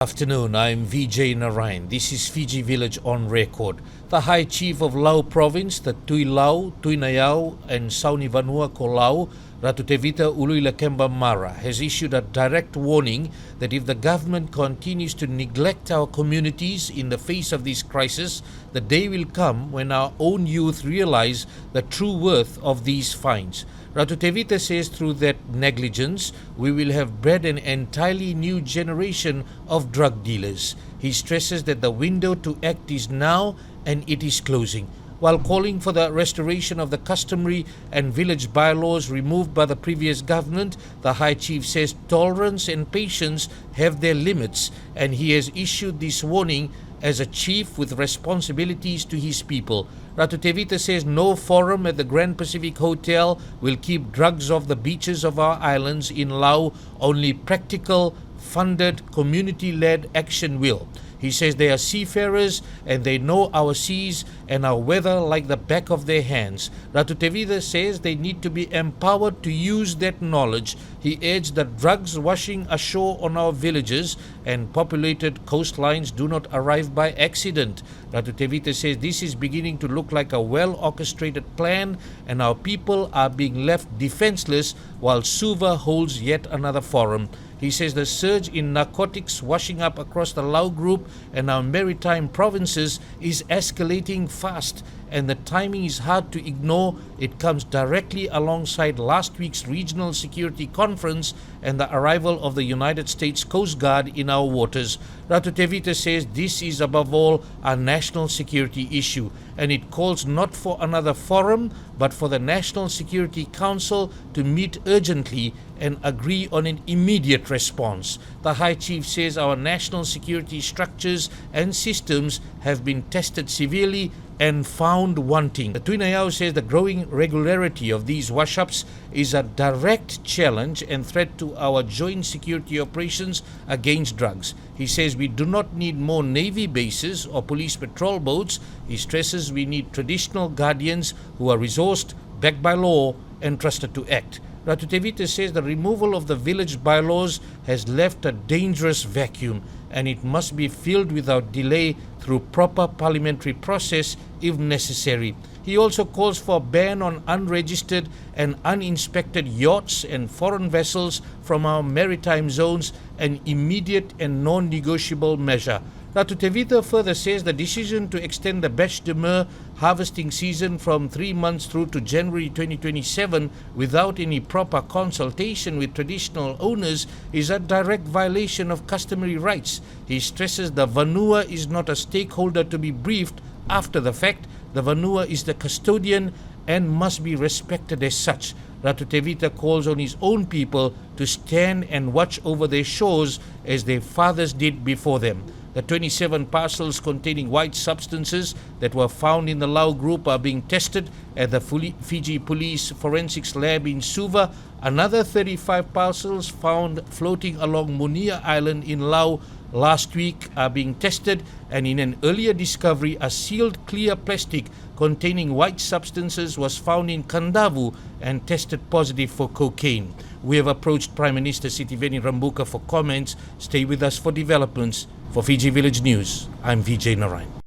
Afternoon, I'm Vijay Narayan. This is Fiji Village on Record. The High Chief of Lau Province, the Tui Nayau and Sauni Vanua ko Lau, Ratu Tevita Uluilakeba Mara, has issued a direct warning that if the government continues to neglect our communities in the face of this crisis, the day will come when our own youth realize the true worth of these fines. Ratu Tevita says through that negligence, we will have bred an entirely new generation of drug dealers. He stresses that the window to act is now and it is closing. While calling for the restoration of the customary and village bylaws removed by the previous government, the High Chief says tolerance and patience have their limits, and he has issued this warning as a chief with responsibilities to his people. Ratu Tevita says no forum at the Grand Pacific Hotel will keep drugs off the beaches of our islands in Lau. Only practical, funded, community-led action will. He says they are seafarers and they know our seas and our weather like the back of their hands. Ratu Tevita says they need to be empowered to use that knowledge. He adds that drugs washing ashore on our villages and populated coastlines do not arrive by accident. Ratu Tevita says this is beginning to look like a well-orchestrated plan and our people are being left defenseless while Suva holds yet another forum. He says the surge in narcotics washing up across the Lau group and our maritime provinces is escalating fast, and the timing is hard to ignore. It comes directly alongside last week's regional security conference and the arrival of the United States Coast Guard in our waters. Ratu Tevita says this is above all a national security issue, and it calls not for another forum but for the National Security Council to meet urgently and agree on an immediate response. The High Chief says our national security structures and systems have been tested severely and found wanting. The Tui Nayau says the growing regularity of these wash-ups is a direct challenge and threat to our joint security operations against drugs. He says we do not need more Navy bases or police patrol boats. He stresses we need traditional guardians who are resourced, backed by law, and trusted to act. Ratu Tevita says the removal of the village bylaws has left a dangerous vacuum and it must be filled without delay through proper parliamentary process if necessary. He also calls for a ban on unregistered and uninspected yachts and foreign vessels from our maritime zones, an immediate and non-negotiable measure. Ratu Tevita further says the decision to extend the Bêche de Mer harvesting season from 3 months through to January 2027 without any proper consultation with traditional owners is a direct violation of customary rights. He stresses the Vanua is not a stakeholder to be briefed after the fact. The Vanua is the custodian and must be respected as such. Ratu Tevita calls on his own people to stand and watch over their shores as their fathers did before them. The 27 parcels containing white substances that were found in the Lau group are being tested at the Fiji Police Forensics Lab in Suva. Another 35 parcels found floating along Munia Island in Lau last week are being tested, and in an earlier discovery, a sealed clear plastic containing white substances was found in Kandavu and tested positive for cocaine. We have approached Prime Minister Sitiveni Rabuka for comments. Stay with us for developments. For Fiji Village News, I'm Vijay Narayan.